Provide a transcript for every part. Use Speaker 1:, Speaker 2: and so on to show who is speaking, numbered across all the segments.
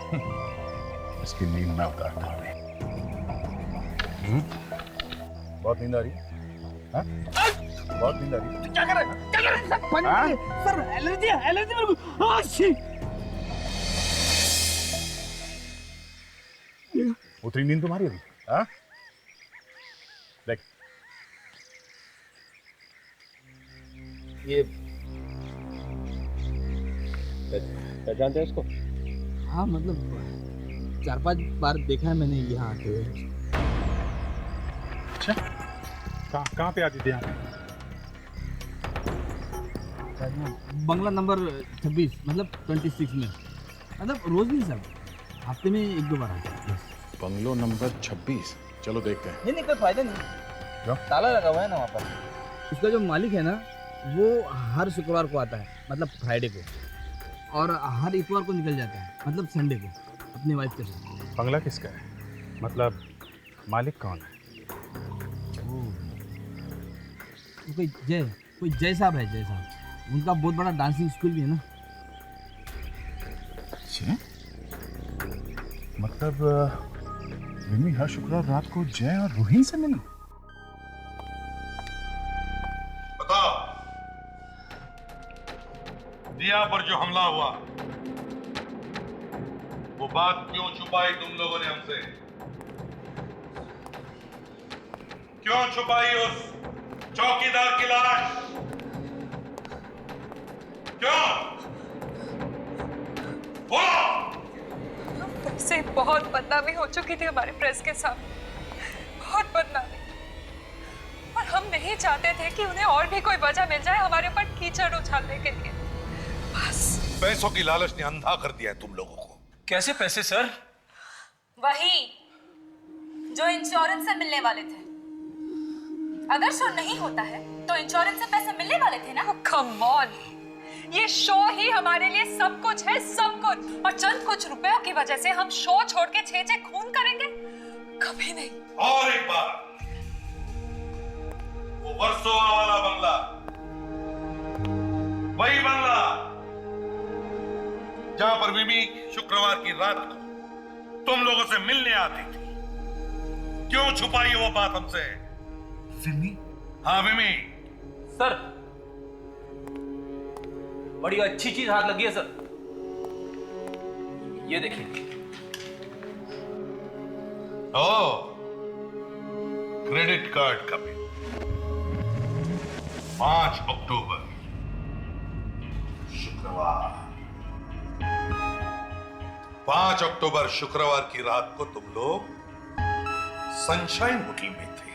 Speaker 1: इसकी नींद में उतारता हूँ। बहुत नींद आ रही है? हाँ? बहुत नींद आ रही है?
Speaker 2: क्या कर रहे हैं? क्या कर रहे हैं सर? पानी
Speaker 1: हाँ?
Speaker 2: सर, एलर्जी है मेरे को। शी।
Speaker 1: उतरी नींद तुम्हारी अभी? हाँ? देख,
Speaker 3: ये पहचानते हैं इसको?
Speaker 2: हाँ मतलब 4-5 बार देखा है मैंने यहाँ आते हुए।
Speaker 1: अच्छा, कहाँ पे आती थी यहाँ?
Speaker 2: बंगला नंबर 26 मतलब 26 में, मतलब रोज नहीं सर, हफ्ते में 1-2 बार आता है बस।
Speaker 1: Bungalow number 26। चलो देखते हैं।
Speaker 2: नहीं कोई फायदा नहीं।
Speaker 1: क्यों?
Speaker 2: ताला लगा हुआ है ना वहाँ पर। उसका जो मालिक है ना, वो हर शुक्रवार को आता है, मतलब फ्राइडे को, और हर इतवार को निकल जाता है, मतलब संडे को, अपनी वाइफ के साथ।
Speaker 1: बंगला किसका है? मतलब मालिक कौन है?
Speaker 2: तो कोई जय साहब है, जय साहब। उनका बहुत बड़ा डांसिंग स्कूल भी है ना।
Speaker 1: अच्छा, मतलब रिमी हर शुक्रवार रात को जय और रूही से मिली।
Speaker 4: बताओ, दिया पर जो हमला हुआ वो बात क्यों छुपाई तुम लोगों ने हमसे? क्यों छुपाई उस चौकीदार की लाश? क्यों?
Speaker 5: से बहुत बदनामी हो चुकी थी हमारे प्रेस के सामने, बहुत बदनामी। और हम नहीं चाहते थे कि उन्हें और भी कोई वजह मिल जाए हमारे ऊपर कीचड़ उछालने के लिए। बस
Speaker 4: पैसों की लालच ने अंधा कर दिया है तुम लोगों को।
Speaker 3: कैसे पैसे सर?
Speaker 6: वही जो इंश्योरेंस से मिलने वाले थे। अगर शो नहीं होता है तो इंश्योरेंस से पैसे मिलने वाले थे ना।
Speaker 5: कम ऑन, ये शो ही हमारे लिए सब कुछ है, सब कुछ। और चंद कुछ रुपयों की वजह से हम शो छोड़ के छे खून करेंगे? कभी नहीं।
Speaker 4: और एक बार, वो वर्सोवा वाला बंगला, वही बंगला जहां पर विमी शुक्रवार की रात को तुम लोगों से मिलने आती थी, क्यों छुपाई वो बात हमसे?
Speaker 3: विमी?
Speaker 4: हाँ विमी।
Speaker 3: सर, बड़ी अच्छी चीज हाथ लगी है सर। ये देखिए।
Speaker 4: ओ, क्रेडिट कार्ड का बिल। 5 अक्टूबर शुक्रवार। 5 अक्टूबर शुक्रवार की रात को तुम लोग सनशाइन होटल में थे।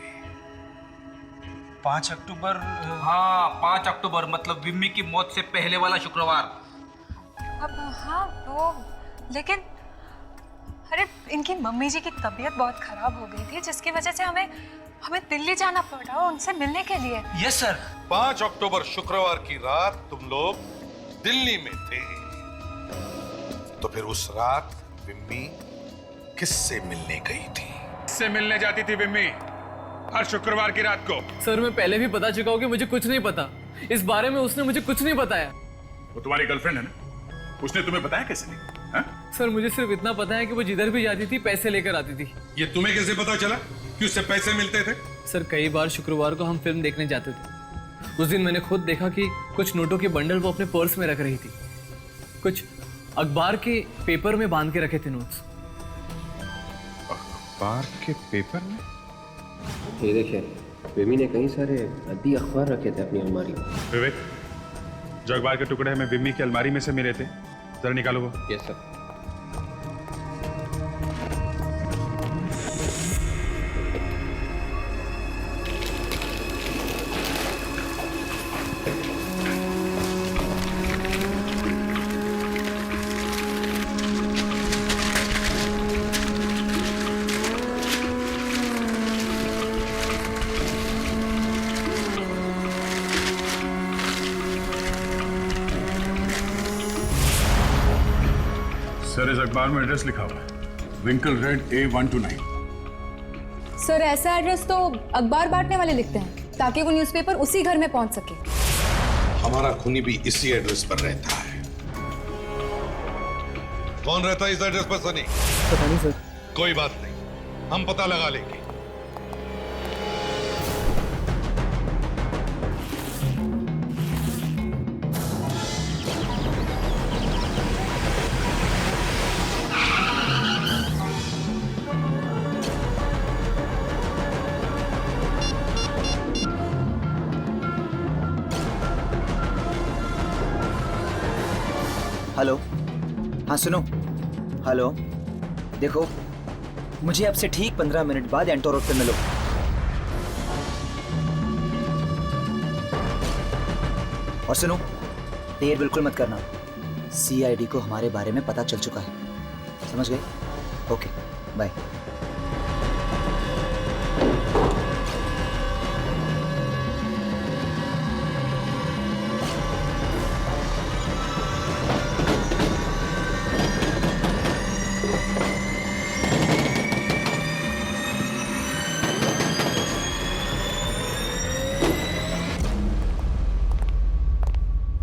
Speaker 3: 5 अक्टूबर? हाँ, 5 अक्टूबर मतलब विम्मी की मौत से पहले वाला शुक्रवार।
Speaker 5: अब हाँ वो, लेकिन अरे इनकी मम्मी जी की तबीयत बहुत खराब हो गई थी, जिसकी वजह से हमें दिल्ली जाना पड़ा और उनसे मिलने के लिए।
Speaker 3: Yes sir.
Speaker 4: 5 अक्टूबर शुक्रवार की रात तुम लोग दिल्ली में थे, तो फिर उस रात विम्मी किससे मिलने गई थी?
Speaker 1: किससे मिलने जाती थी विम्मी हर शुक्रवार की रात को?
Speaker 7: सर मैं पहले भी बता चुका हूँ कि मुझे कुछ नहीं पता इस बारे में। उसने मुझे कुछ नहीं बताया।
Speaker 1: वो तुम्हारी गर्लफ्रेंड है ना, उसने तुम्हें बताया कैसे नहीं? हाँ?
Speaker 7: सर मुझे सिर्फ इतना पता है कि वो जिधर भी जाती थी पैसे लेकर आती थी।
Speaker 4: ये तुम्हें कैसे पता चला कि उससे पैसे मिलते थे?
Speaker 7: सर कई बार शुक्रवार को हम फिल्म देखने जाते थे। उस दिन मैंने खुद देखा कि कुछ नोटों के बंडल वो अपने पर्स में रख रही थी, कुछ अखबार के पेपर में बांध के रखे थे नोट्स।
Speaker 1: अखबार के पेपर में?
Speaker 8: ये देखिए, विमी ने कई सारे अद्दी अखबार रखे थे अपनी अलमारी में।
Speaker 1: विवेक, जो अखबार के टुकड़े हमें विम्मी की अलमारी में से मिले थे, जरा निकालो वो।
Speaker 8: Yes sir.
Speaker 1: सर इस अखबार में एड्रेस लिखा हुआ है, विंकल रेड A129।
Speaker 9: सर ऐसा एड्रेस तो अखबार बांटने वाले लिखते हैं ताकि वो न्यूज़पेपर उसी घर में पहुंच सके।
Speaker 4: हमारा खूनी भी इसी एड्रेस पर रहता है। कौन रहता है इस एड्रेस पर सनी?
Speaker 7: पता नहीं सर।
Speaker 4: कोई बात नहीं, हम पता लगा लेंगे।
Speaker 10: हेलो, हाँ सुनो, हेलो, देखो मुझे आपसे ठीक 15 मिनट बाद एंटो रोड पे मिलो। और सुनो, देर बिल्कुल मत करना, सीआईडी को हमारे बारे में पता चल चुका है, समझ गए? Okay, bye.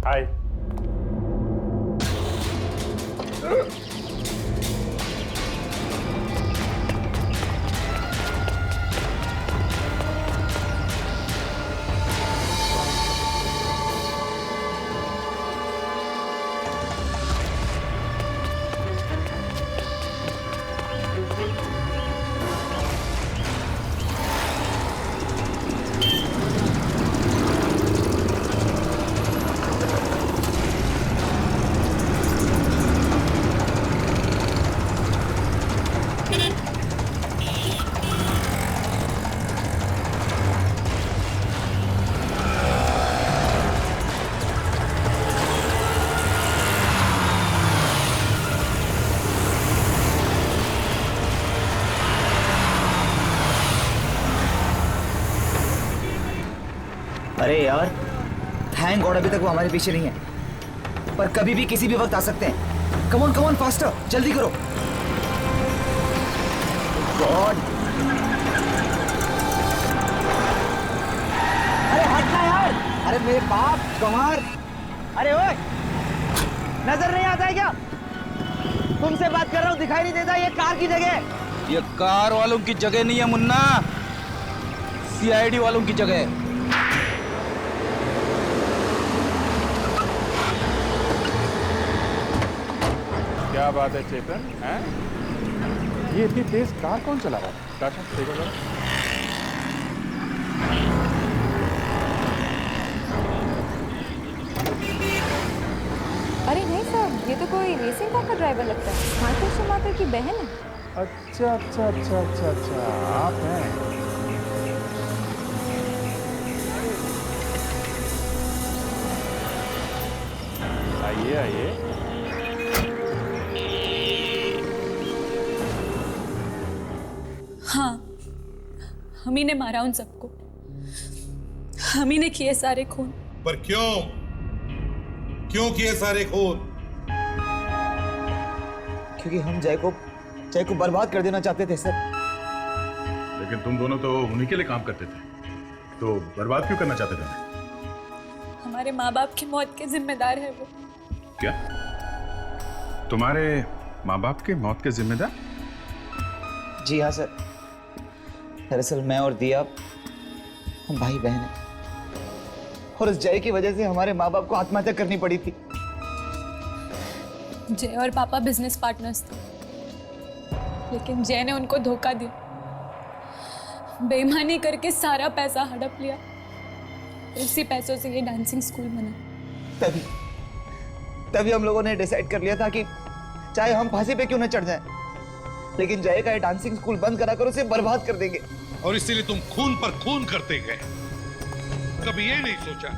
Speaker 1: हाय।
Speaker 10: अरे यार, थैंक गॉड अभी तक वो हमारे पीछे नहीं है, पर कभी भी किसी भी वक्त आ सकते हैं। कम ऑन फास्टर, जल्दी करो। गॉड, अरे हटना यार, अरे मेरे बाप कमार, अरे ओए, नजर नहीं आता है क्या? तुमसे बात कर रहा हूँ, दिखाई नहीं देता? ये कार की जगह है।
Speaker 3: ये कार वालों की जगह नहीं है मुन्ना, सीआईडी वालों की जगह है।
Speaker 1: क्या बात है चेतन, हैं? ये इतनी तेज कार कौन चला रहा है? काशा, देखो जरा।
Speaker 9: अरे नहीं साहब, ये तो कोई रेसिंग कार का ड्राइवर लगता है। माइकल शूमाकर की बहन है।
Speaker 1: अच्छा अच्छा अच्छा अच्छा अच्छा, आप हैं। आइए आइए।
Speaker 6: हाँ, हम ही ने मारा उन सबको, हम ही ने किए सारे खून।
Speaker 4: पर क्यों? क्यों किए सारे खून?
Speaker 10: क्योंकि हम जय को बर्बाद कर देना चाहते थे सर।
Speaker 1: लेकिन तुम दोनों तो उन्हीं के लिए काम करते थे, तो बर्बाद क्यों करना चाहते थे?
Speaker 6: हमारे माँ बाप की मौत के जिम्मेदार है वो।
Speaker 1: क्या? तुम्हारे माँ बाप के मौत के जिम्मेदार?
Speaker 10: जी हाँ सर, दरअसल मैं और दिया हम भाई बहन हैं, और इस जय की वजह से हमारे माँ बाप को आत्महत्या करनी पड़ी थी।
Speaker 6: जय और पापा बिजनेस पार्टनर्स थे, लेकिन जय ने उनको धोखा दिया, बेईमानी करके सारा पैसा हड़प लिया। उसी पैसों से ये डांसिंग स्कूल बना।
Speaker 10: तभी हम लोगों ने डिसाइड कर लिया था कि चाहे हम फांसी पे क्यों न चढ़ जाएं, लेकिन जय का ये डांसिंग स्कूल बंद करा कर उसे बर्बाद कर देंगे।
Speaker 4: और इसीलिए तुम खून पर खून करते गए। कभी ये नहीं सोचा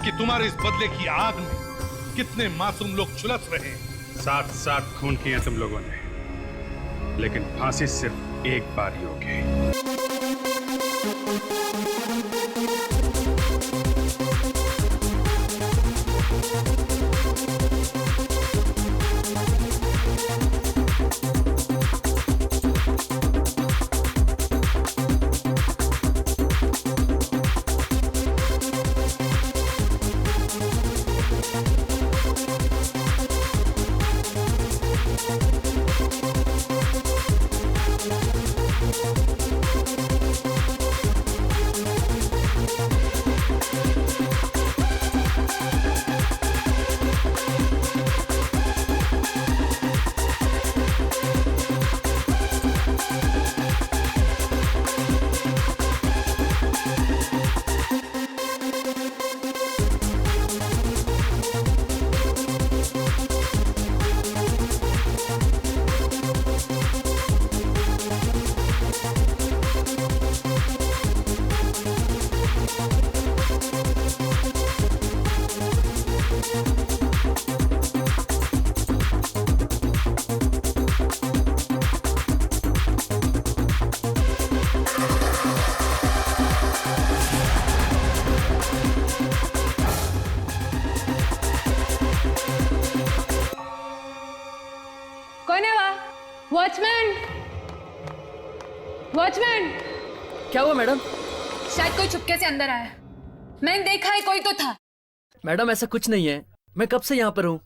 Speaker 4: कि तुम्हारे इस बदले की आग में कितने मासूम लोग झुलस रहे हैं।
Speaker 1: साथ साथ खून किए तुम लोगों ने, लेकिन फांसी सिर्फ एक बार ही होगी।
Speaker 9: कौन है वहाँ? Watchman, watchman.
Speaker 7: क्या हुआ मैडम?
Speaker 9: शायद कोई चुपके से अंदर आया। मैंने देखा है, कोई तो था।
Speaker 7: मैडम ऐसा कुछ नहीं है, मैं कब से यहाँ पर हूँ।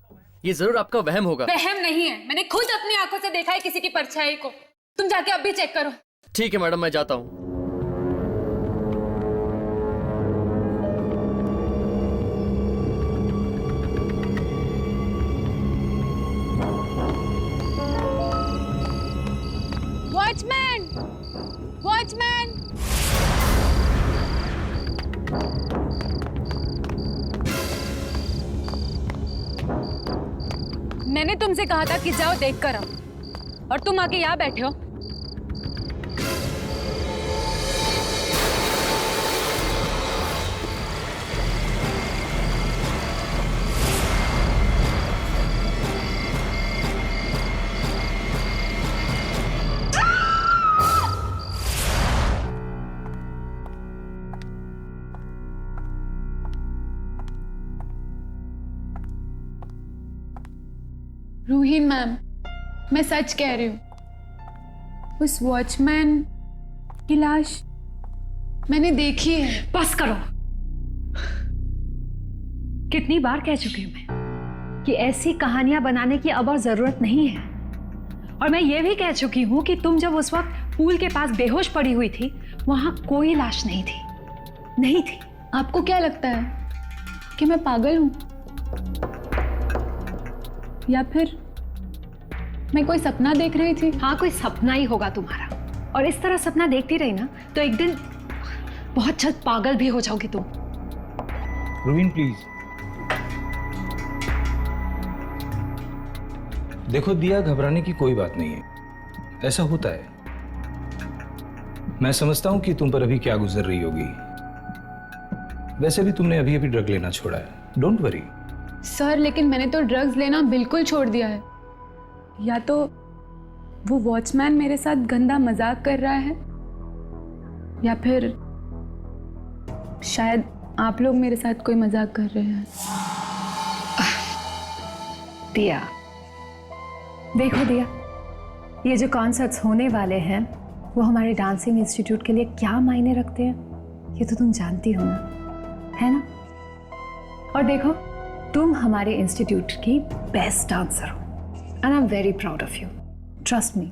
Speaker 7: ये जरूर आपका वहम होगा।
Speaker 9: वहम नहीं है, मैंने खुद अपनी आंखों से देखा है किसी की परछाई को। तुम जाके अभी चेक करो।
Speaker 7: ठीक है मैडम, मैं जाता हूँ।
Speaker 9: Watchman, watchman. मैंने तुमसे कहा था कि जाओ देख कर आओ, और तुम आके यहाँ बैठे हो। रूही मैम, मैं सच कह रही हूँ, उस वॉचमैन की लाश मैंने देखी है।
Speaker 6: बस करो। कितनी बार कह चुकी हूं मैं कि ऐसी कहानियां बनाने की अब और जरूरत नहीं है। और मैं ये भी कह चुकी हूं कि तुम जब उस वक्त पूल के पास बेहोश पड़ी हुई थी, वहां कोई लाश नहीं थी, नहीं थी।
Speaker 9: आपको क्या लगता है कि मैं पागल हूँ, या फिर मैं कोई सपना देख रही थी?
Speaker 6: हाँ, कोई सपना ही होगा तुम्हारा। और इस तरह सपना देखती रही ना तो एक दिन बहुत जल्द पागल भी हो जाओगी तुम।
Speaker 11: रूहीन प्लीज। देखो दिया, घबराने की कोई बात नहीं है, ऐसा होता है। मैं समझता हूं कि तुम पर अभी क्या गुजर रही होगी। वैसे भी तुमने अभी अभी ड्रग लेना छोड़ा है, डोंट वरी।
Speaker 9: सर, लेकिन मैंने तो ड्रग्स लेना बिल्कुल छोड़ दिया है। या तो वो वॉचमैन मेरे साथ गंदा मजाक कर रहा है, या फिर शायद आप लोग मेरे साथ कोई मजाक कर रहे हैं।
Speaker 6: दिया, देखो दिया, ये जो कॉन्सर्ट्स होने वाले हैं वो हमारे डांसिंग इंस्टीट्यूट के लिए क्या मायने रखते हैं, ये तो तुम जानती हो ना, है ना? और देखो, तुम हमारे इंस्टीट्यूट की बेस्ट डांसर हो, and I am very proud of you, trust me.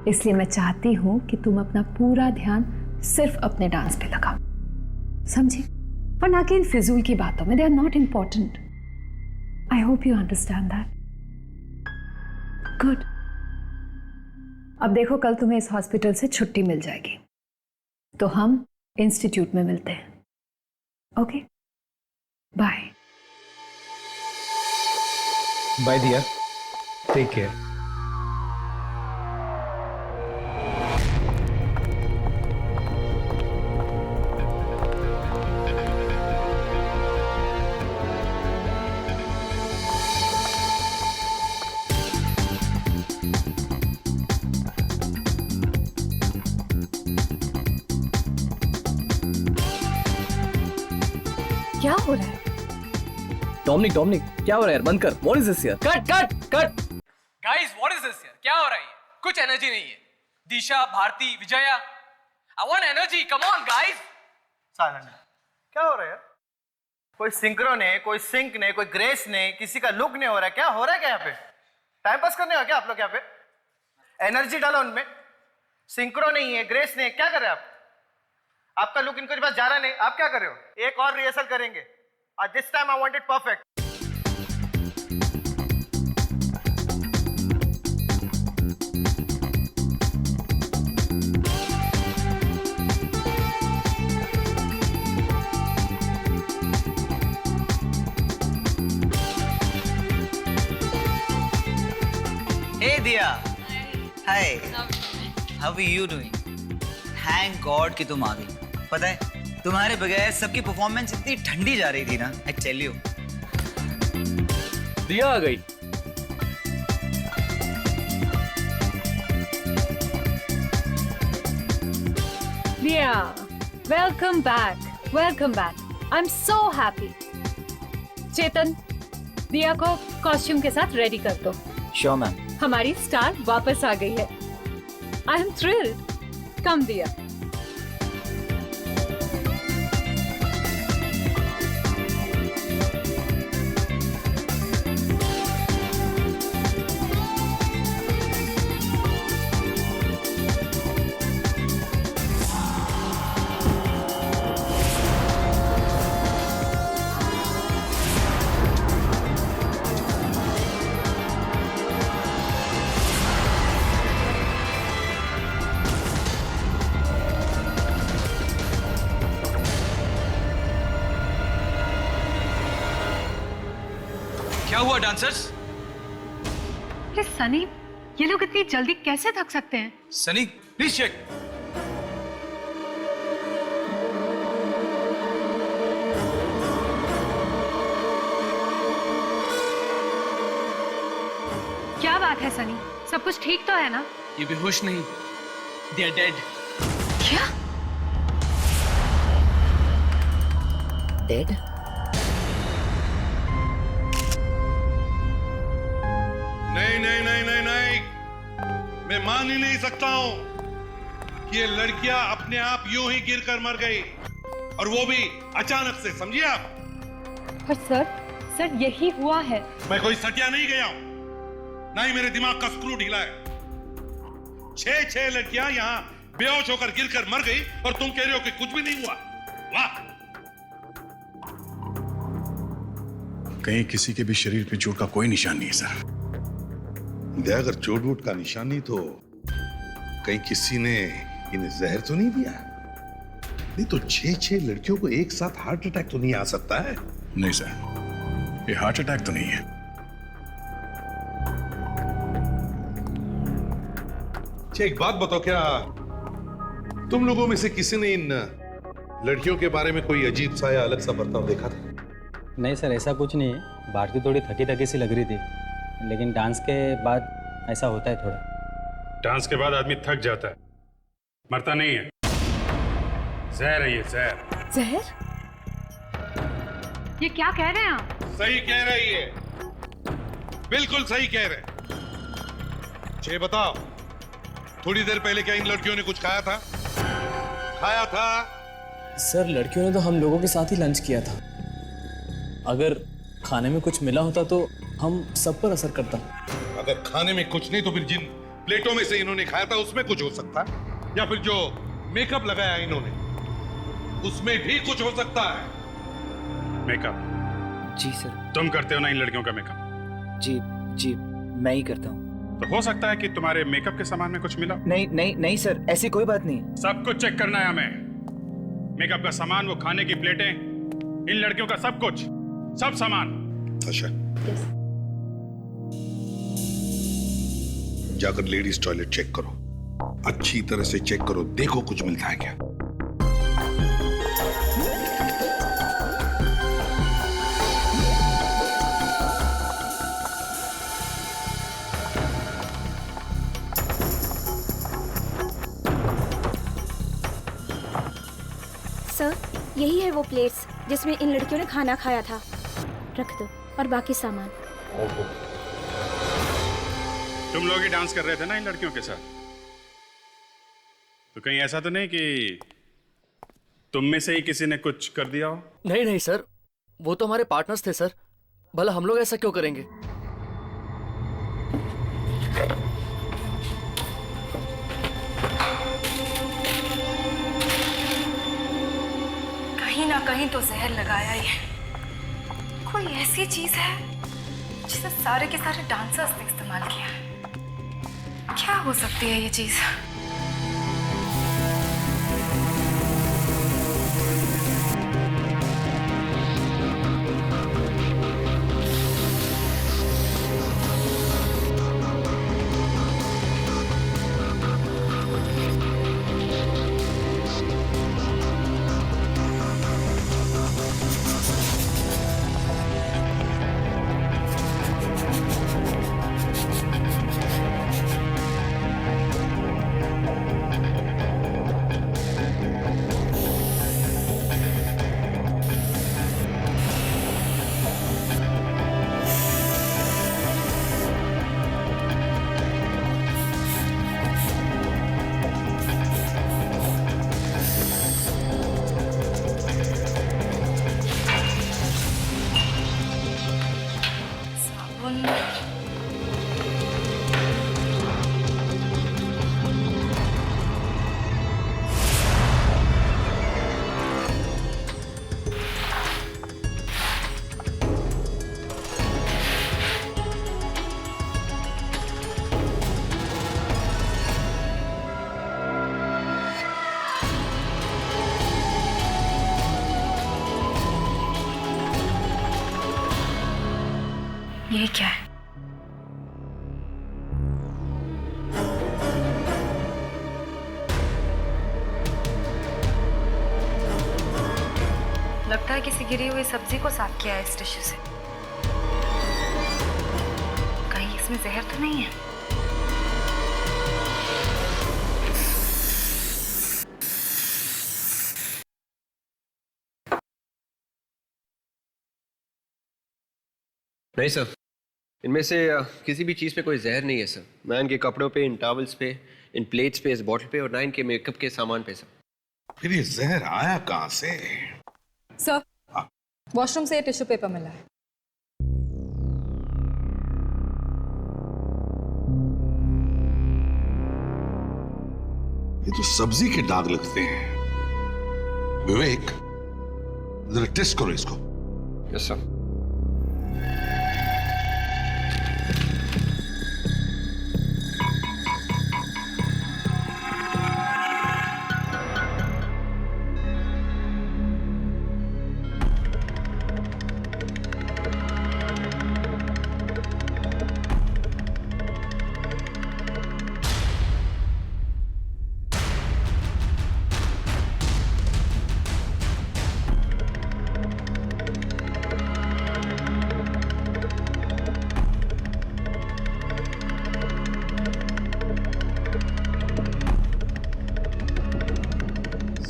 Speaker 6: इसलिए मैं चाहती हूं कि तुम अपना पूरा ध्यान सिर्फ अपने डांस पे लगाओ, समझी? और ना कि इन फिजूल की बातों में, they are not important. I hope you understand that. Good. अब देखो, कल तुम्हें इस हॉस्पिटल से छुट्टी मिल जाएगी, तो हम इंस्टीट्यूट में मिलते हैं। Okay, bye.
Speaker 11: Bye Diya, take care.
Speaker 6: क्या हो रहा है?
Speaker 7: डोमिनिक, डोमिनिक, क्या हो रहा है यार? बंद कर। व्हाट इज दिस यार? Cut cut cut.
Speaker 3: Guys what is this यार? क्या हो रहा है? कुछ एनर्जी नहीं है। Disha, Bharti, Vijaya, I want energy, come on guys.
Speaker 12: Sadhan, क्या हो रहा है यार? कोई सिंक्रो नहीं, कोई सिंक नहीं, कोई ग्रेस नहीं, किसी का लुक नहीं हो रहा है। क्या हो रहा है? क्या यहाँ पे टाइम पास करने हो क्या आप लोग? यहाँ पे एनर्जी डालो उनमें। सिंक्रो नहीं है, ग्रेस नहीं है, क्या कर रहे हैं आप? आपका लुक इनके पास जा रहा नहीं, आप क्या कर रहे हो? एक और रिहर्सल करेंगे, और this time I want it perfect.
Speaker 10: Hey Diya, hi. How are you doing? Thank God कि तुम आ गई। पता है, तुम्हारे बगैर सबकी परफॉर्मेंस इतनी ठंडी जा रही थी ना, I tell you।
Speaker 7: दिया आ गई।
Speaker 6: Diya, welcome back, welcome back. I am so happy. Chetan, Diya को कॉस्ट्यूम के साथ रेडी कर दो।
Speaker 10: Sure ma'am.
Speaker 5: हमारी स्टार वापस आ गई है। I am thrilled. कम दिया।
Speaker 3: क्या हुआ डांसर्स?
Speaker 6: ये सनी, ये लोग इतनी जल्दी कैसे थक सकते हैं?
Speaker 3: Sunny please check.
Speaker 6: क्या बात है सनी, सब कुछ ठीक तो है ना?
Speaker 3: ये बेहोश नहीं, दे आर डेड।
Speaker 6: क्या?
Speaker 10: डेड?
Speaker 4: नहीं नहीं नहीं नहीं नहीं, मैं मान ही नहीं सकता हूं कि ये लड़कियां अपने आप यूं ही गिरकर मर गई, और वो भी अचानक से, समझिए आप?
Speaker 6: पर सर यही हुआ है।
Speaker 4: मैं कोई सटिया नहीं गया हूं, ना ही मेरे दिमाग का स्क्रू ढीला है। 6 लड़कियां यहां बेहोश होकर गिरकर मर गई और तुम कह रहे हो कि कुछ भी नहीं हुआ? वाह!
Speaker 1: कहीं किसी के भी शरीर पे चोट का कोई निशान नहीं है सर।
Speaker 4: अगर चोट वोट का निशान नहीं तो कहीं किसी ने इन्हें जहर तो नहीं दिया? नहीं तो 6 लड़कियों को एक साथ हार्ट अटैक तो नहीं आ सकता है?
Speaker 1: नहीं सर, ये हार्ट अटैक तो नहीं है।
Speaker 4: अच्छा एक बात बताओ, क्या तुम लोगों में से किसी ने इन लड़कियों के बारे में कोई अजीब सा या अलग सा बर्ताव देखा था?
Speaker 13: नहीं सर, ऐसा कुछ नहीं है। भारती थोड़ी थकी थकी सी लग रही थी, लेकिन डांस के बाद ऐसा होता है थोड़ा।
Speaker 1: डांस के बाद आदमी थक जाता है, मरता नहीं है। जहर है ये, जहर।
Speaker 6: जहर? ये क्या कह रहे हैं आप?
Speaker 4: सही कह रही है, बिल्कुल सही कह रहे। छे बताओ, थोड़ी देर पहले क्या इन लड़कियों ने कुछ खाया था? खाया था?
Speaker 7: सर लड़कियों ने तो हम लोगों के साथ ही लंच किया था। अगर खाने में कुछ मिला होता तो हम सब पर असर करता।
Speaker 4: अगर खाने में कुछ नहीं तो फिर जिन प्लेटों में से इन्होंने खाया था उसमें कुछ हो सकता है, या फिर जो मेकअप लगाया इन्होंने उसमें भी कुछ हो सकता है।
Speaker 1: मेकअप?
Speaker 10: जी सर।
Speaker 1: तुम करते हो ना इन लड़कियों का मेकअप?
Speaker 10: जी जी, मैं ही करता हूँ।
Speaker 1: तो हो सकता है कि तुम्हारे मेकअप के सामान में कुछ मिला।
Speaker 10: नहीं नहीं नहीं सर, ऐसी कोई बात नहीं।
Speaker 1: सब कुछ चेक करना है हमें। मेकअप का सामान, वो खाने की प्लेटें, इन लड़कियों का सब कुछ, सब सामान।
Speaker 4: अच्छा, जाकर लेडीज टॉयलेट चेक करो, अच्छी तरह से चेक करो, देखो कुछ मिलता है क्या।
Speaker 14: सर, यही है वो प्लेट्स जिसमें इन लड़कियों ने खाना खाया था। रख दो, और बाकी सामान।
Speaker 1: तुम लोग ही डांस कर रहे थे ना इन लड़कियों के साथ? तो कहीं ऐसा तो नहीं कि तुम में से ही किसी ने कुछ कर दिया हो?
Speaker 3: नहीं नहीं सर, वो तो हमारे पार्टनर्स थे सर। भला हम लोग ऐसा क्यों करेंगे?
Speaker 6: कहीं ना कहीं तो जहर लगाया ही है। कोई ऐसी चीज है जिसे सारे के सारे डांसर्स ने इस्तेमाल किया है। क्या हो सकती है ये चीज? ये क्या है? लगता है किसी गिरी हुई सब्जी को साफ किया है इस टिश्यू से। कहीं इसमें जहर तो नहीं है?
Speaker 8: नहीं सर, इनमें से किसी भी चीज़ पे कोई जहर नहीं है सर। ना इनके कपड़ों पे, इन टॉवल्स पे, इन प्लेट्स पे, इस बॉटल पे और ना इनके मेकअप के सामान पे सर।
Speaker 4: फिर ये जहर आया कहाँ से?
Speaker 5: सर, वॉशरूम से टिश्यू पेपर मिला है।
Speaker 4: ये तो सब्जी के दाग लगते हैं। विवेक, जरा टेस्ट करो इसको।
Speaker 8: Yes sir.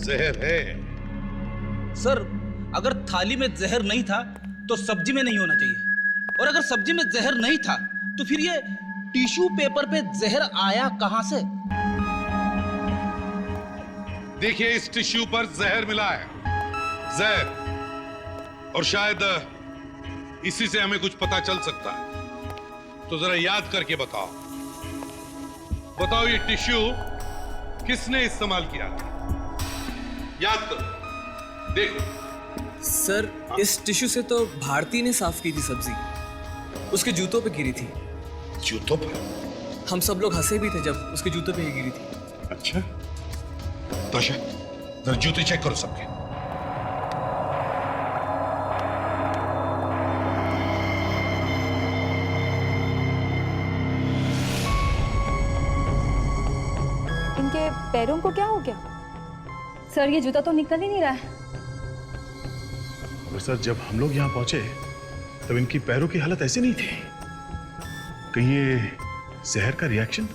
Speaker 4: जहर है
Speaker 2: सर। अगर थाली में जहर नहीं था तो सब्जी में नहीं होना चाहिए, और अगर सब्जी में जहर नहीं था तो फिर ये टिश्यू पेपर पे जहर आया कहां से?
Speaker 4: देखिए, इस टिश्यू पर जहर मिला है, जहर, और शायद इसी से हमें कुछ पता चल सकता है। तो जरा याद करके बताओ, ये टिश्यू किसने इस्तेमाल किया था? याद करो, देखो।
Speaker 7: सर, इस टिश्यू से तो भारती ने साफ की थी सब्जी, उसके जूतों पे गिरी थी।
Speaker 4: जूतों पर?
Speaker 7: हम सब लोग हंसे भी थे जब उसके जूतों पे ही गिरी थी।
Speaker 4: अच्छा, तोशा, जरा जूते चेक करो सबके।
Speaker 5: इनके पैरों को क्या हो गया? सर, ये जूता तो निकल ही नहीं रहा है।
Speaker 1: और सर, जब हम लोग यहाँ पहुंचे तब इनकी पैरों की हालत ऐसी नहीं थी। कहीं ये जहर का रिएक्शन?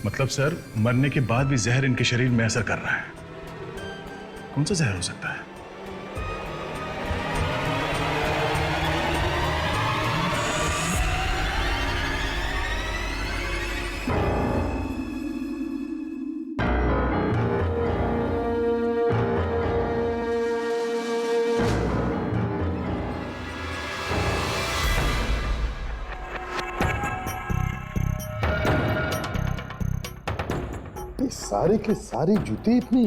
Speaker 1: मतलब सर, मरने के बाद भी जहर इनके शरीर में असर कर रहा है। कौन सा जहर हो सकता है?
Speaker 4: सारे के सारे जूते इतनी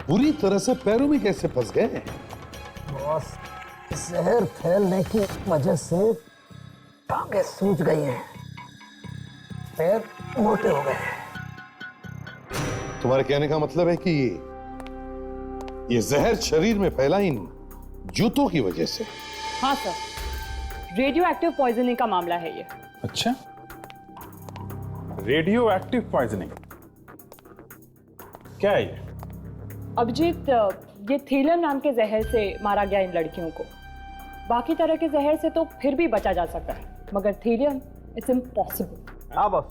Speaker 4: बुरी तरह से पैरों में कैसे फंस गए?
Speaker 12: बॉस, जहर फैलने की वजह से टांगें सूज गई हैं, पैर मोटे हो गए हैं।
Speaker 4: तुम्हारे कहने का मतलब है कि ये जहर शरीर में फैला इन जूतों की वजह से?
Speaker 15: हाँ सर, रेडियो एक्टिव पॉइजनिंग का मामला है ये।
Speaker 1: अच्छा, रेडियो एक्टिव पॉइजनिंग क्या है ये?
Speaker 15: अभिजीत, ये थीलियम नाम के जहर से मारा गया इन लड़कियों को। बाकी तरह के जहर से तो फिर भी बचा जा सकता है, मगर थीलियम इट्स इम्पॉसिबल।
Speaker 12: हाँ बॉस,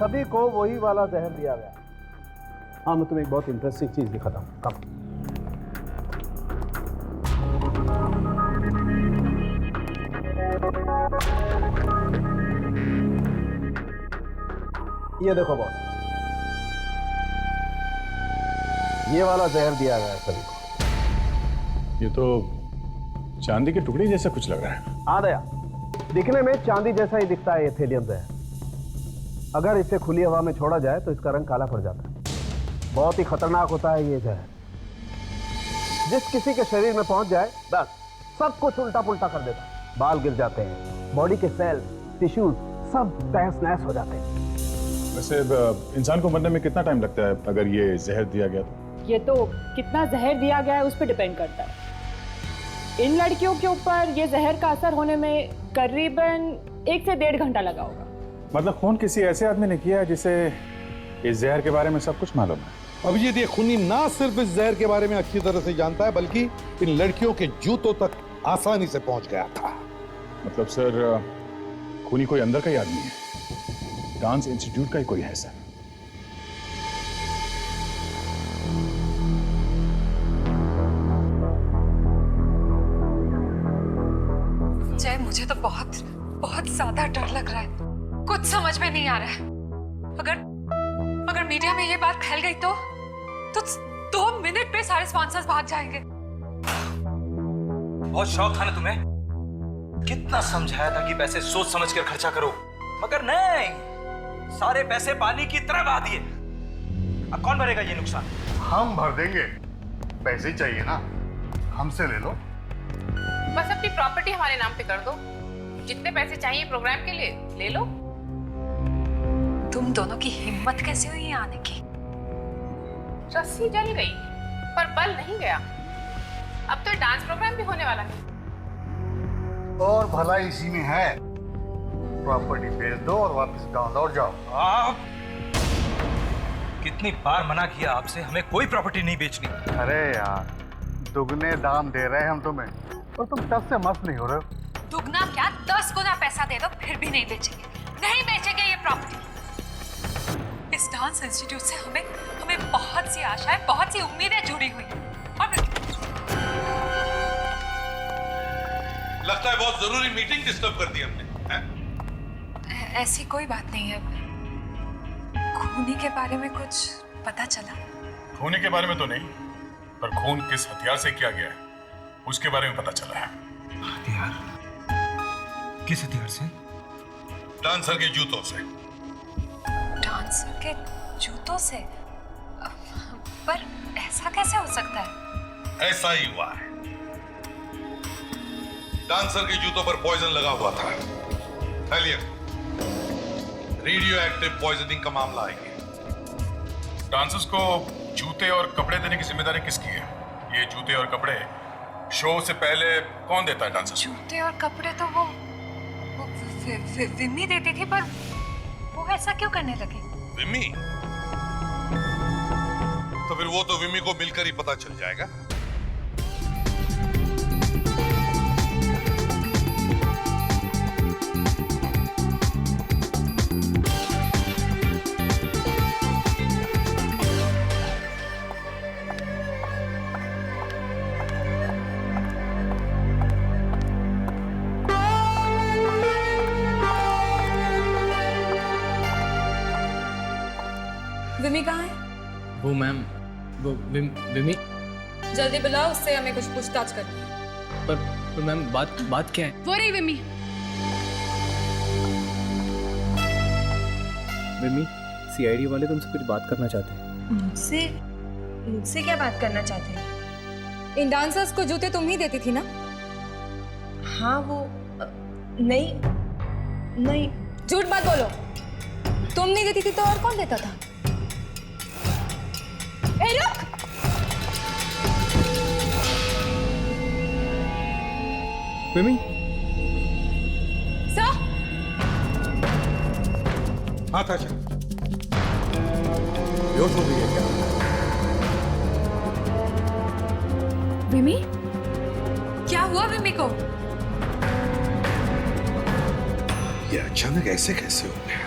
Speaker 12: सभी को वही वाला जहर दिया गया। हाँ, मैं तुम्हें एक बहुत इंटरेस्टिंग चीज दिखाता हूँ। कब? ये देखो बॉस, ये वाला जहर दिया गया है सभी को।
Speaker 1: ये तो चांदी के टुकड़े जैसा कुछ लग रहा है।
Speaker 12: हाँ दया, दिखने में चांदी जैसा ही दिखता है ये थेलियम जहर। अगर इसे खुली हवा में छोड़ा जाए तो इसका रंग काला पड़ जाता है। बहुत ही खतरनाक होता है ये जहर। जिस किसी के शरीर में पहुंच जाए, बस सब कुछ उल्टा पुल्टा कर देता है। बाल गिर जाते हैं, बॉडी के सेल्स, टिश्यूज सब तहस नहस हो जाते हैं।
Speaker 1: वैसे इंसान को मरने में कितना टाइम लगता है अगर ये जहर दिया गया तो?
Speaker 15: ये तो कितना जहर दिया गया है उस पर डिपेंड करता है। इन लड़कियों के ऊपर ये जहर का असर होने में करीबन 1 से 1.5 घंटा लगा होगा।
Speaker 1: मतलब खून किसी ऐसे आदमी ने किया है जिसे इस जहर के बारे में सब कुछ मालूम है।
Speaker 4: अभिजीत, ये खूनी ना सिर्फ इस जहर के बारे में अच्छी तरह से जानता है, बल्कि इन लड़कियों के जूतों तक आसानी से पहुंच गया था।
Speaker 1: मतलब सर, खूनी कोई अंदर का ही आदमी है, डांस इंस्टीट्यूट का ही कोई है सर।
Speaker 5: जय, मुझे तो बहुत बहुत ज्यादा डर लग रहा है। कुछ समझ में नहीं आ रहा है। अगर मीडिया में ये बात फैल गई तो 2 मिनट में सारे स्पॉन्सर्स भाग जाएंगे।
Speaker 16: बहुत शौक था ना तुम्हें, कितना समझाया था कि पैसे सोच समझ कर खर्चा करो, मगर नहीं, सारे पैसे पानी की तरह बहा दिए। अब कौन भरेगा ये नुकसान?
Speaker 17: हम भर देंगे, पैसे चाहिए ना, हमसे ले लो।
Speaker 18: बस अपनी प्रॉपर्टी हमारे नाम पे कर दो, जितने पैसे चाहिए प्रोग्राम के लिए ले लो।
Speaker 5: तुम दोनों की हिम्मत कैसे हुई यहाँ आने की?
Speaker 18: रस्सी जल गई पर बल नहीं गया। अब तो डांस प्रोग्राम भी होने वाला है।
Speaker 17: और भला इसी में है, प्रॉपर्टी बेच दो और वापस गांव लौट जाओ।
Speaker 16: आप कितनी बार मना किया आपसे, हमें कोई प्रॉपर्टी नहीं बेचनी।
Speaker 17: अरे यार, दुगने दाम दे रहे हैं हम तुम्हें और तुम 10 से मस्त नहीं हो रहे हो।
Speaker 5: दुगना क्या, 10 गुना पैसा दे दो फिर भी नहीं बेचेंगे, नहीं बेचेंगे ये प्रॉपर्टी। इस डांस इंस्टीट्यूट से हमें बहुत सी आशाएं, बहुत सी उम्मीदें जुड़ी हुई हैं। और
Speaker 4: लगता है बहुत जरूरी मीटिंग डिस्टर्ब कर दी हमने।
Speaker 5: ऐसी कोई बात नहीं है। खूनी के बारे में कुछ पता चला?
Speaker 1: खूनी के बारे में तो नहीं, पर खून किस हथियार से किया गया है उसके बारे में पता चला है।
Speaker 16: हथियार? किस हथियार से?
Speaker 4: डांसर के जूतों से।
Speaker 5: डांसर के जूतों से? पर ऐसा कैसे हो सकता है?
Speaker 4: ऐसा ही हुआ है। डांसर के जूतों पर पॉइजन लगा हुआ था, थैलियम, रेडियो एक्टिव पॉइजनिंग का मामला है।
Speaker 1: डांसर्स को जूते और कपड़े देने की जिम्मेदारी किसकी है? ये जूते और कपड़े शो से पहले कौन देता है डांसर्स?
Speaker 5: जूते और कपड़े तो वो विम्मी देती थी, पर वो ऐसा क्यों करने लगे?
Speaker 4: विम्मी? तो फिर वो तो विम्मी को मिलकर ही पता चल जाएगा।
Speaker 5: विमी कहाँ है?
Speaker 7: वो मैम, वो विमी।
Speaker 5: जल्दी बुलाओ, उससे हमें कुछ पूछताछ करनी है।
Speaker 7: पर मैम बात क्या है?
Speaker 9: वो रही विमी।
Speaker 7: विमी, सीआईडी वाले तुमसे कुछ बात करना चाहते हैं।
Speaker 5: मुझसे क्या बात करना चाहते हैं? इन डांसर्स को जूते तुम ही देती थी ना? हाँ, वो नहीं, झूठ मत बोलो। तुम नहीं देती थी तो और कौन देता था? ए, रुक!
Speaker 7: विमी?
Speaker 5: सर?
Speaker 4: हाँ ताशा, बेहोश हो गई है क्या?
Speaker 5: विमी? क्या हुआ विमी को?
Speaker 4: ये अचानक ऐसे कैसे हो गया?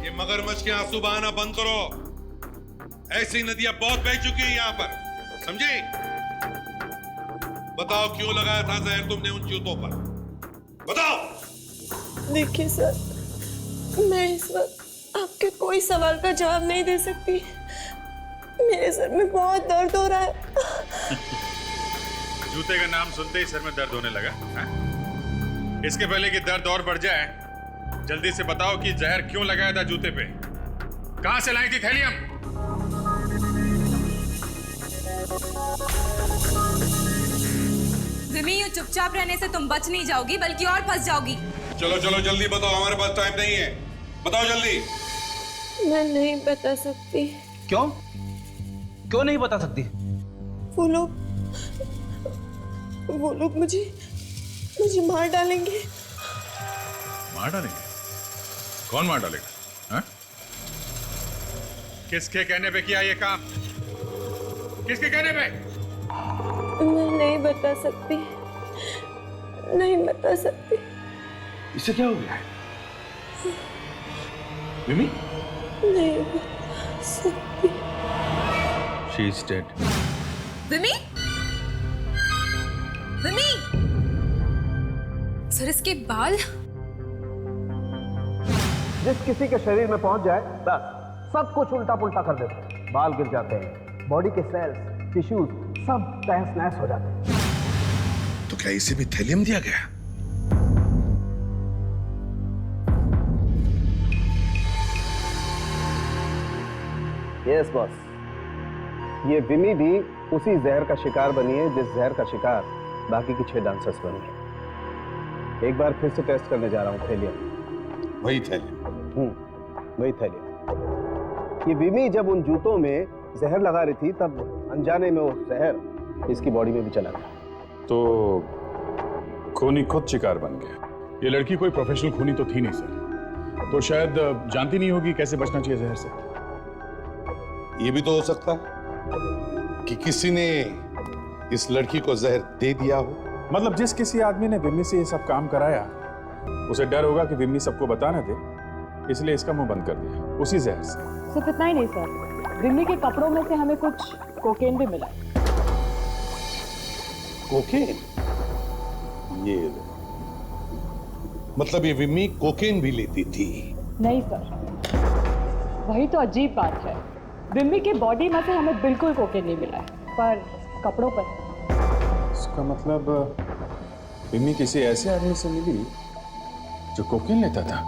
Speaker 4: ये मगरमच्छ के आंसू बहाना बंद करो। ऐसी नदियां बहुत बह चुकी है यहाँ पर, समझे? बताओ क्यों लगाया था जहर तुमने उन जूतों पर? बताओ।
Speaker 19: देखिए सर, मैं इस वक्त आपके कोई सवाल का जवाब नहीं दे सकती। मेरे सर में बहुत दर्द हो रहा है।
Speaker 1: जूते का नाम सुनते ही सर में दर्द होने लगा है? इसके पहले कि दर्द और बढ़ जाए, जल्दी से बताओ कि जहर क्यों लगाया था जूते पे? कहां से लाई थी थैलियम?
Speaker 5: विमी, यूं चुपचाप रहने से तुम बच नहीं जाओगी बल्कि और फंस जाओगी।
Speaker 4: चलो चलो जल्दी बताओ, हमारे पास टाइम नहीं है। बताओ जल्दी।
Speaker 19: मैं नहीं बता सकती।
Speaker 16: क्यों? क्यों नहीं बता सकती?
Speaker 19: वो लोग मुझे मार डालेंगे।
Speaker 1: मार डालेंगे? कौन मार डालेगा? हाँ? किसके कहने पे किया ये काम? किसके कहने पे?
Speaker 19: मैं नहीं बता सकती, नहीं बता सकती।
Speaker 4: इसे क्या हो गया है? विमी?
Speaker 19: नहीं बता सकती।
Speaker 11: She is dead.
Speaker 20: विमी? विमी? सर इसके बाल?
Speaker 12: जिस किसी के शरीर में पहुंच जाए बस सब कुछ उल्टा पुल्टा कर देते हैं। बाल गिर जाते हैं, बॉडी के सेल्स, टिश्यूज सब तहस नहस हो जाते हैं।
Speaker 4: तो क्या इसे भी थैलियम दिया गया?
Speaker 12: यस बॉस, ये विमी भी उसी जहर का शिकार बनी है जिस जहर का शिकार बाकी की 6 डांसर्स बनी है। एक बार फिर से टेस्ट करने जा रहा हूँ थैलियम।
Speaker 4: वही थैलियम?
Speaker 12: वही थैलियम। ये विमी जब उन जूतों में जहर लगा रही थी तब अनजाने में वो जहर इसकी बॉडी में भी चला गया।
Speaker 1: तो खूनी खुद शिकार बन गया। ये लड़की कोई प्रोफेशनल खूनी तो थी नहीं सर, तो शायद जानती नहीं होगी कैसे बचना चाहिए जहर से।
Speaker 4: ये भी तो हो सकता है कि किसी ने इस लड़की को जहर दे दिया हो।
Speaker 1: मतलब जिस किसी आदमी ने विम्मी से ये सब काम कराया उसे डर होगा कि विम्मी सबको बता न दे, इसलिए इसका मुंह बंद कर दिया उसी जहर से।
Speaker 15: सिर्फ इतना ही नहीं सर, विम्मी के कपड़ों में से हमें कुछ कोकेन भी मिला।
Speaker 4: कोकेन? ये मतलब ये विम्मी कोकेन भी लेती थी?
Speaker 15: नहीं सर, वही तो अजीब बात है। विम्मी के बॉडी में से हमें बिल्कुल कोकेन नहीं मिला है, पर कपड़ों पर।
Speaker 1: इसका मतलब विम्मी किसी ऐसे आदमी से मिली जो कोकेन लेता था।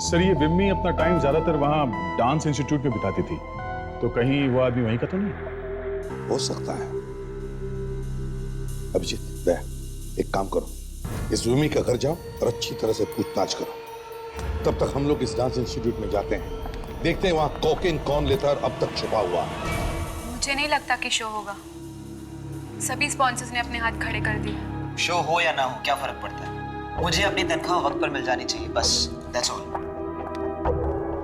Speaker 1: सर ये विम्मी अपना टाइम ज्यादातर वहां डांस इंस्टीट्यूट में बिताती थी, तो कहीं वो आदमी वहीं का तो नहीं?
Speaker 4: हो सकता है। अभिजीत, एक काम करो, इस विमी का घर जाओ और अच्छी तरह से पूछताछ करो। तब तक हम लोग इस डांस इंस्टीट्यूट में जाते हैं, देखते हैं वहां कोकेन कौन लेता है और अब तक छुपा हुआ है।
Speaker 20: मुझे नहीं लगता कि शो होगा। सभी स्पॉन्सर्स ने अपने हाथ खड़े कर दिए।
Speaker 10: शो हो या ना हो क्या फर्क पड़ता है? मुझे अपनी तनख्वाह वक्त पर मिल जानी चाहिए, बस दैट्स ऑल।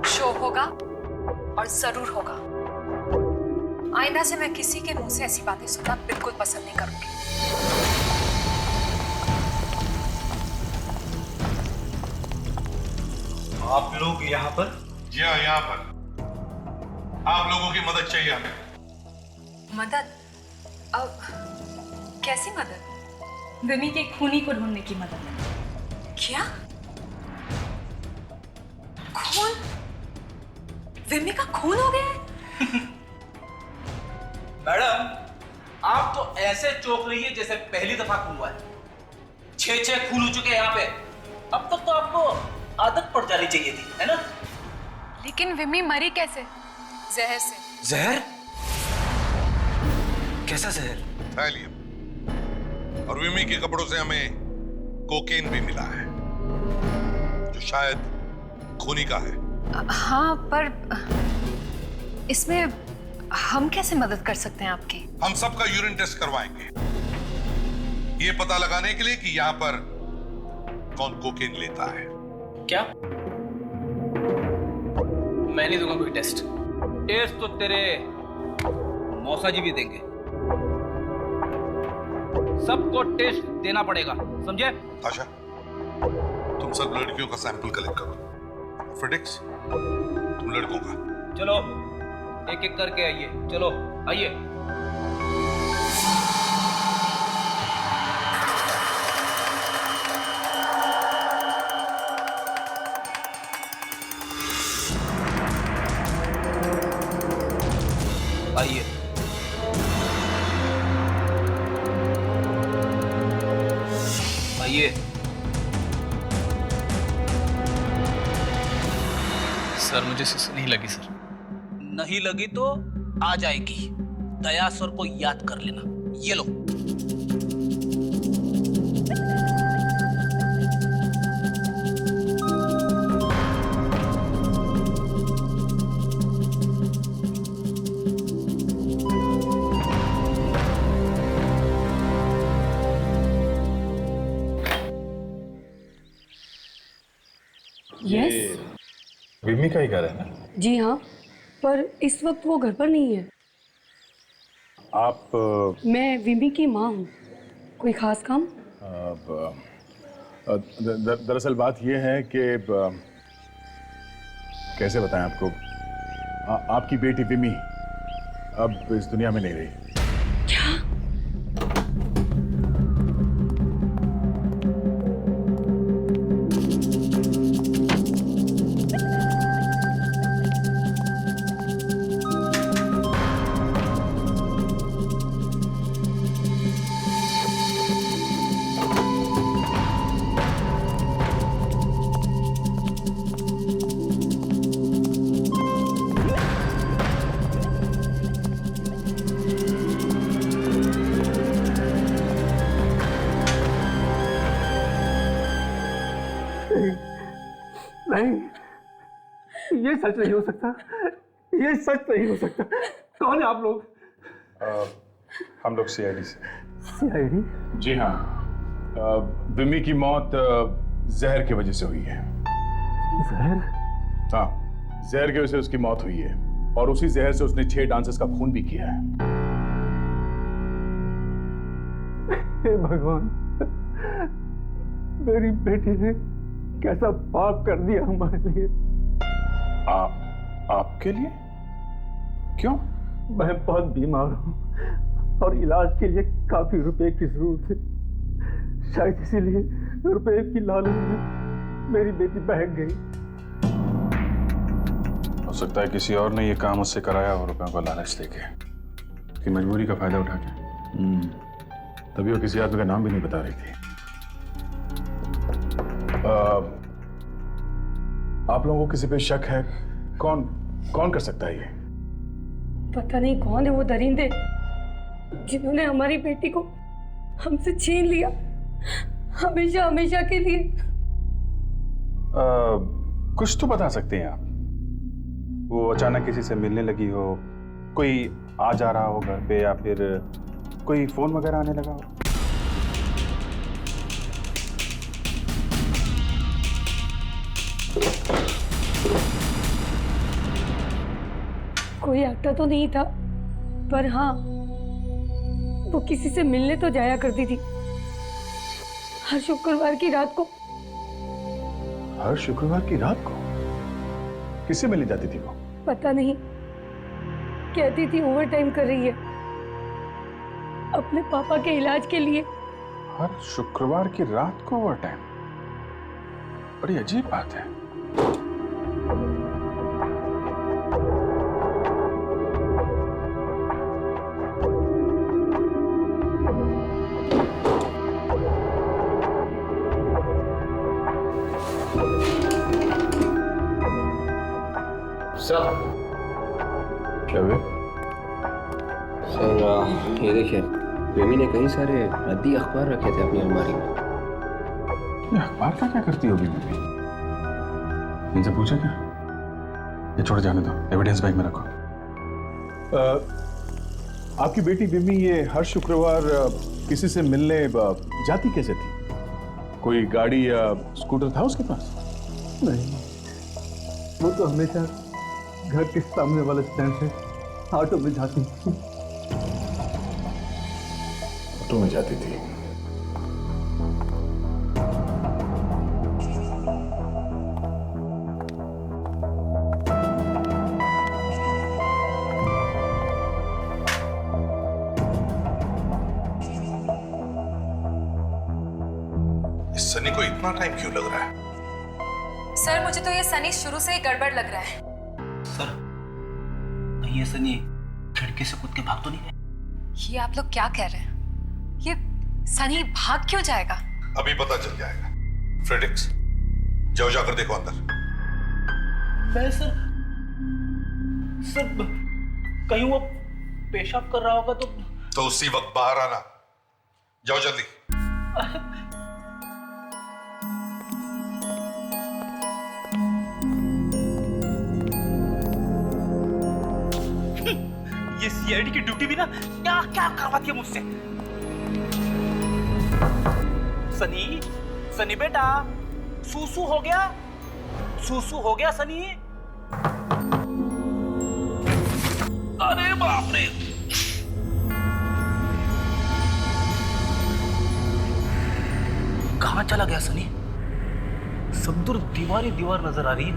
Speaker 20: शो होगा और जरूर होगा। आइंदा से मैं किसी के मुंह से ऐसी बातें सुनना बिल्कुल पसंद नहीं करूंगी।
Speaker 16: आप लोग यहाँ पर?
Speaker 4: जी हाँ, यहाँ पर। आप लोगों की मदद चाहिए हमें।
Speaker 20: मदद? अब कैसी मदद? विमी के खूनी को ढूंढने की मदद। क्या? खून? विमी का खून हो गया है?
Speaker 16: मैडम, आप तो ऐसे चौंक रही है जैसे पहली दफा खून हुआ है। 6 खून हो चुके हैं यहाँ पे। अब तक तो आपको आदत पड़ जानी चाहिए थी, है ना?
Speaker 20: लेकिन विमी मरी कैसे? जहर से।
Speaker 16: जहर? कैसा जहर?
Speaker 4: थैलियम। और विमी के कपड़ों से हमें कोकेन भी मिला है, जो शायद खूनी का है।
Speaker 20: हाँ, पर इसमें हम कैसे मदद कर सकते हैं आपकी?
Speaker 4: हम सबका यूरिन टेस्ट करवाएंगे, ये पता लगाने के लिए कि यहाँ पर कौन कोकेन लेता है।
Speaker 16: क्या? मैं नहीं दूंगा कोई टेस्ट। टेस्ट तो तेरे मौसा जी भी देंगे। सबको टेस्ट देना पड़ेगा, समझे?
Speaker 4: आशा, तुम सब लड़कियों का सैंपल कलेक्ट करो। फ्रेडिक्स, तुम लड़कों का।
Speaker 16: चलो एक एक करके आइए। चलो आइए। आइए। आइए।
Speaker 7: सर मुझे सुस्ती नहीं लगी सर।
Speaker 16: नहीं लगी तो आ जाएगी। दया सर को याद कर लेना। ये लो।
Speaker 19: यस।
Speaker 1: विम्मी का ही घर है ना?
Speaker 19: जी हाँ, पर इस वक्त वो घर पर नहीं है।
Speaker 1: आप
Speaker 19: मैं विमी की माँ हूँ। कोई खास काम?
Speaker 1: दरअसल बात यह है कि कैसे बताएं आपको, आपकी बेटी विमी अब इस दुनिया में नहीं रही।
Speaker 19: क्या?
Speaker 12: नहीं, ये सच नहीं हो सकता। ये सच नहीं हो सकता। कौन है आप लोग?
Speaker 1: हम लोग सीआईडी से।
Speaker 12: सीआईडी?
Speaker 1: जी हाँ, विमी की मौत जहर की वजह से हुई है।
Speaker 12: जहर?
Speaker 1: हाँ, जहर की वजह से उसकी मौत हुई है और उसी जहर से उसने 6 डांसर्स का खून भी किया है।
Speaker 12: हे भगवान, मेरी बेटी ने कैसा पाप कर दिया हमारे लिए।
Speaker 1: आपके लिए? क्यों?
Speaker 12: मैं बहुत बीमार हूँ और इलाज के लिए काफी रुपए की जरूरत है। शायद इसीलिए रुपए की लालच में मेरी बेटी बहक गई।
Speaker 1: हो सकता है किसी और ने ये काम उससे कराया हो, रुपयों को लालच देके, कि मजबूरी का फायदा उठा के। तभी वो किसी आदमी का नाम भी नहीं बता रही थी। आप लोगों को किसी पे शक है? कौन कर सकता है ये?
Speaker 19: पता नहीं कौन है वो दरिंदे जिन्होंने हमारी बेटी को हमसे छीन लिया, हमेशा हमेशा के लिए।
Speaker 1: कुछ तो बता सकते हैं आप। वो अचानक किसी से मिलने लगी हो, कोई आ जा रहा हो घर पे, या फिर कोई फोन वगैरह आने लगा हो?
Speaker 19: कोई आता तो नहीं था, पर हाँ, वो किसी से मिलने तो जाया करती थी हर शुक्रवार की रात को।
Speaker 1: हर शुक्रवार की रात को? किससे मिलने जाती थी वो?
Speaker 19: पता नहीं, कहती थी ओवर टाइम कर रही है अपने पापा के इलाज के लिए।
Speaker 1: हर शुक्रवार की रात को ओवर टाइम? बड़ी अजीब बात है।
Speaker 8: सर,
Speaker 1: क्या हुआ?
Speaker 8: सर, ये देखिए, विमी ने कई सारे रद्दी अखबार रखे थे अपनी अलमारी में।
Speaker 1: ये अखबार का क्या करती होगी विमी? इनसे पूछा क्या? ये छोड़ जाने दो, एविडेंस बैग में रखो। आपकी बेटी विमी ये हर शुक्रवार किसी से मिलने जाती कैसे थी? कोई गाड़ी या स्कूटर था उसके पास?
Speaker 12: नहीं, वो तो हमेशा घर के सामने वाले स्टैंड से ऑटो में जाती थी।
Speaker 1: ऑटो में जाती थी?
Speaker 4: सनी को इतना टाइम क्यों लग रहा है?
Speaker 20: सर, मुझे तो ये सनी शुरू से ही गड़बड़ लग रहा है।
Speaker 10: सर, कहीं ये सनी खिड़की से कूद के भाग तो नहीं गए?
Speaker 20: ये आप लोग क्या कह रहे हैं? ये सनी भाग क्यों जाएगा?
Speaker 4: अभी पता चल जाएगा। फ्रेडिक्स, जाओ जाकर देखो अंदर।
Speaker 16: मैं सर कहीं वो पेशाब कर रहा होगा
Speaker 4: तो उसी वक्त बाहर आना। जाओ जल्दी।
Speaker 16: ये सीआईडी की ड्यूटी भी ना क्या क्या करवाती है मुझसे। सनी बेटा, सूसू हो गया? सूसू हो गया सनी? अरे बाप रे! कहां चला गया सनी? सब दूर दीवार ही दीवार नजर आ रही है।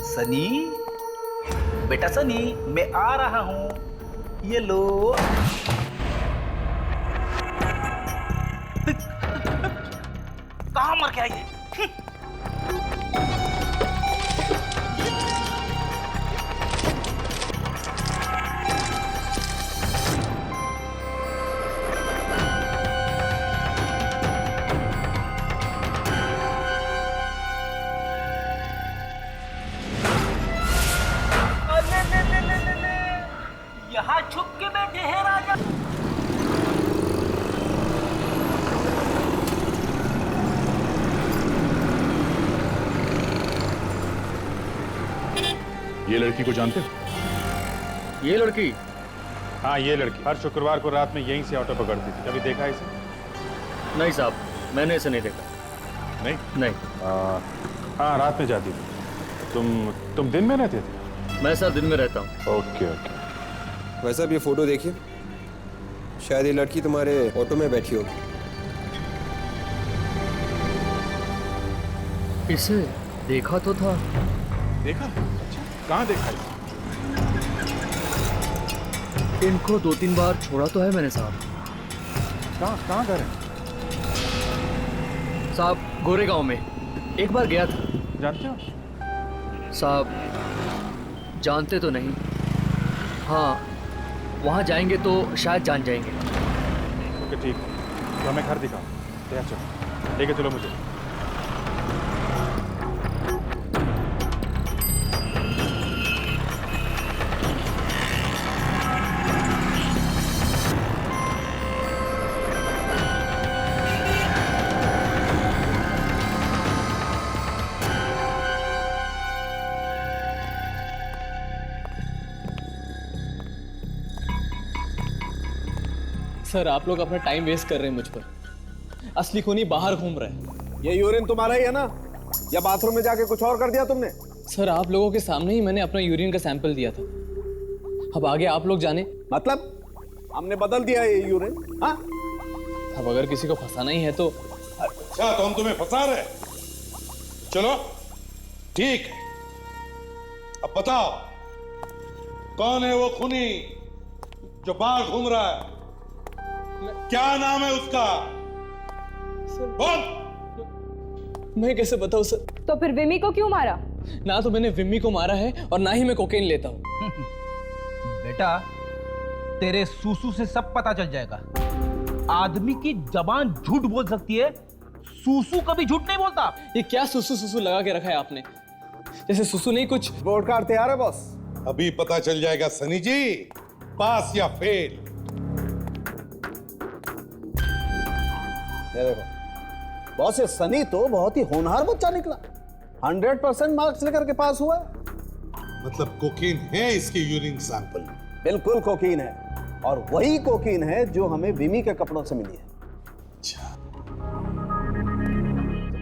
Speaker 16: सनी, बेटा सनी, मैं आ रहा हूं। ये लो। कहां मर के आई है? यहाँ छुप के बैठे हैं राजा।
Speaker 1: ये लड़की को जानते हो?
Speaker 13: ये लड़की?
Speaker 1: हाँ, ये लड़की हर शुक्रवार को रात में यहीं से ऑटो पकड़ती थी। कभी देखा है इसे?
Speaker 13: नहीं साहब, मैंने इसे नहीं देखा।
Speaker 1: नहीं?
Speaker 13: नहीं।
Speaker 1: हाँ, रात में जाती थी। तुम दिन में रहते थे?
Speaker 13: मैं सर दिन में रहता हूँ।
Speaker 1: Okay okay.
Speaker 8: वैसे अब ये फोटो देखिए, शायद ये लड़की तुम्हारे ऑटो में बैठी होगी।
Speaker 13: इसे देखा तो था।
Speaker 1: देखा? अच्छा, कहाँ देखा इसे?
Speaker 13: इनको 2-3 बार छोड़ा तो है मैंने साहब।
Speaker 1: कहाँ घर है?
Speaker 13: साहब गोरेगांव में एक बार गया था।
Speaker 1: जानते हो?
Speaker 13: साहब जानते तो नहीं, हाँ वहाँ जाएंगे तो शायद जान जाएंगे।
Speaker 1: ओके ठीक है, तो हमें घर दिखाओ। तैयार चलो, लेके चलो मुझे।
Speaker 7: सर आप लोग अपना टाइम वेस्ट कर रहे हैं मुझ पर। असली खूनी बाहर घूम रहा है।
Speaker 12: ये यूरिन तुम्हारा ही है ना, या बाथरूम में जाके कुछ और कर दिया तुमने?
Speaker 7: सर आप लोगों के सामने ही मैंने अपना यूरिन का सैंपल दिया था। अब आगे आप लोग जाने।
Speaker 12: मतलब हमने बदल दिया ये यूरिन? हाँ,
Speaker 7: अब अगर किसी को फंसाना ही है तो।
Speaker 4: अच्छा, तो हम तुम्हें फंसा रहे? चलो ठीक है, अब बताओ कौन है वो खूनी जो बाहर घूम रहा है? क्या नाम है उसका? बोल।
Speaker 7: मैं कैसे बताऊं सर?
Speaker 15: तो फिर विमी को क्यों मारा?
Speaker 7: ना तो मैंने विमी को मारा है और ना ही मैं कोकेन लेता हूँ।
Speaker 16: बेटा तेरे सूसू से सब पता चल जाएगा। आदमी की जबान झूठ बोल सकती है, सूसू कभी झूठ नहीं बोलता।
Speaker 7: ये क्या सुसु सुसु लगा के रखा है आपने? जैसे सुसु नहीं कुछ।
Speaker 12: बोर्ड कार्ड तैयार है बॉस?
Speaker 4: अभी पता चल जाएगा सनी जी, पास या फेल।
Speaker 12: ये देखो बॉस, ये सनी तो बहुत ही होनहार बच्चा निकला। 100% मार्क्स लेकर के पास हुआ है।
Speaker 4: मतलब कोकीन है इसके यूरिन सैंपल?
Speaker 12: बिल्कुल कोकीन है, और वही कोकीन है जो हमें विमी के कपड़ों से मिली है।
Speaker 4: अच्छा,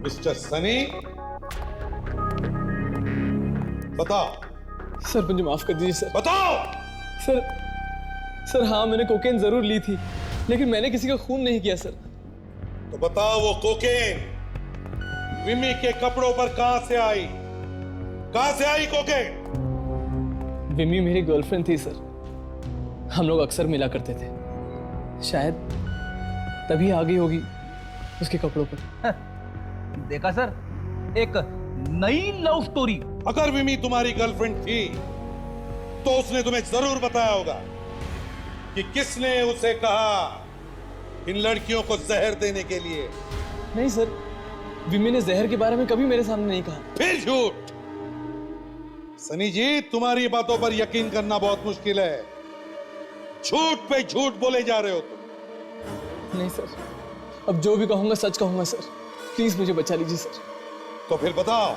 Speaker 4: मिस्टर सनी बताओ।
Speaker 7: सर मुझे माफ कर दीजिए सर।
Speaker 4: बताओ।
Speaker 7: सर हाँ मैंने कोकेन जरूर ली थी, लेकिन मैंने किसी का खून नहीं किया सर।
Speaker 4: तो बताओ वो कोकेन विमी के कपड़ों पर कहां से आई? कहां से आई कोकेन?
Speaker 7: विमी मेरी गर्लफ्रेंड थी सर, हम लोग अक्सर मिला करते थे। शायद तभी आ गई होगी उसके कपड़ों पर।
Speaker 16: देखा सर, एक नई लव स्टोरी।
Speaker 4: अगर विमी तुम्हारी गर्लफ्रेंड थी तो उसने तुम्हें जरूर बताया होगा कि किसने उसे कहा इन लड़कियों को जहर देने के लिए।
Speaker 7: नहीं सर, विमी ने जहर के बारे में कभी मेरे सामने नहीं कहा।
Speaker 4: फिर झूठ। सनी जी, तुम्हारी बातों पर यकीन करना बहुत मुश्किल है। झूठ पे झूठ बोले जा रहे हो तुम।
Speaker 7: नहीं सर, अब जो भी कहूंगा सच कहूंगा सर। प्लीज मुझे बचा लीजिए सर।
Speaker 4: तो फिर बताओ,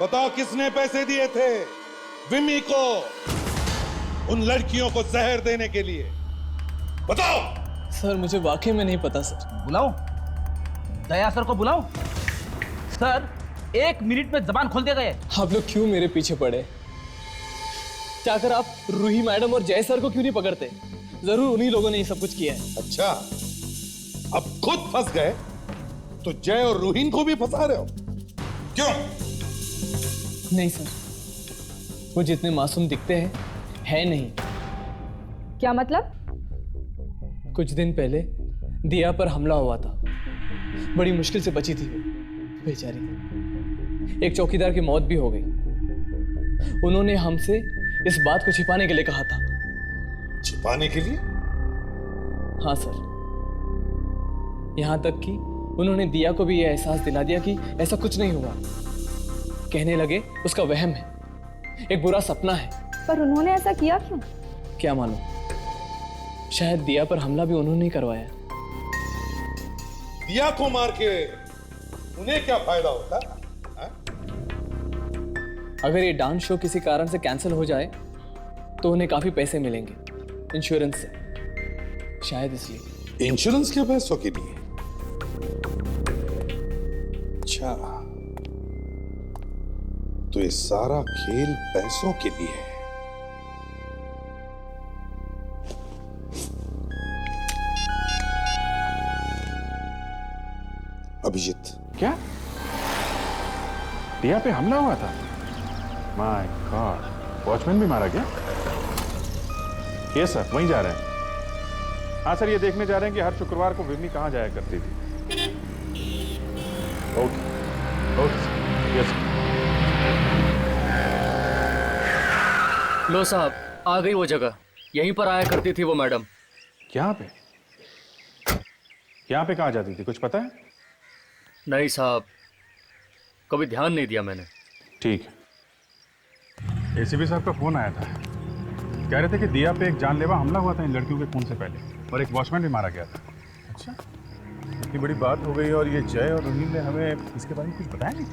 Speaker 4: बताओ किसने पैसे दिए थे विमी को उन लड़कियों को जहर देने के लिए? बताओ।
Speaker 7: सर मुझे वाकई में नहीं पता सर।
Speaker 16: बुलाओ, दया सर को बुलाओ। सर 1 मिनट में जबान खोल दिया गया।
Speaker 7: आप लोग क्यों मेरे पीछे पड़े? जाकर आप रूही मैडम और जय सर को क्यों नहीं पकड़ते? जरूर उन्हीं लोगों ने ये सब कुछ किया है।
Speaker 4: अच्छा, अब खुद फंस गए तो जय और रूहीन को भी फंसा रहे हो क्यों?
Speaker 7: नहीं सर, वो जितने मासूम दिखते हैं है नहीं।
Speaker 15: क्या मतलब?
Speaker 7: कुछ दिन पहले दिया पर हमला हुआ था, बड़ी मुश्किल से बची थी वो बेचारी। एक चौकीदार की मौत भी हो गई। उन्होंने हमसे इस बात को छिपाने के लिए कहा था।
Speaker 4: छिपाने के लिए?
Speaker 7: हाँ सर, यहां तक कि उन्होंने दिया को भी यह एहसास दिला दिया कि ऐसा कुछ नहीं हुआ। कहने लगे उसका वहम है, एक बुरा सपना है।
Speaker 15: पर उन्होंने ऐसा किया क्यों?
Speaker 7: क्या मालूम, शायद दिया पर हमला भी उन्होंने ही करवाया।
Speaker 4: दिया को मार के उन्हें क्या फायदा होता है?
Speaker 7: अगर ये डांस शो किसी कारण से कैंसिल हो जाए तो उन्हें काफी पैसे मिलेंगे इंश्योरेंस से, शायद इसलिए।
Speaker 4: इंश्योरेंस के पैसों के लिए? अच्छा, तो ये सारा खेल पैसों के लिए है। अभिजीत,
Speaker 1: क्या दिया पे हमला हुआ था? माय गॉड, वॉचमैन भी मारा गया? यस सर, वहीं जा रहे हैं। हाँ सर, ये देखने जा रहे हैं कि हर शुक्रवार को विम्मी कहाँ जाया करती थी। Okay okay sir, yes sir.
Speaker 7: लो साहब, आ गई वो जगह, यहीं पर आया करती थी वो मैडम।
Speaker 1: यहाँ पे? यहाँ पे कहाँ जाती थी, कुछ पता है?
Speaker 7: नहीं साहब, कभी ध्यान नहीं दिया मैंने।
Speaker 1: ठीक है। एसीपी साहब का फोन आया था, कह रहे थे कि दिया पे एक जानलेवा हमला हुआ था इन लड़कियों के खून से पहले, और एक वॉचमैन भी मारा गया था। अच्छा, इतनी बड़ी बात हो गई और ये जय और रुहीन ने हमें इसके बारे में कुछ बताया नहीं?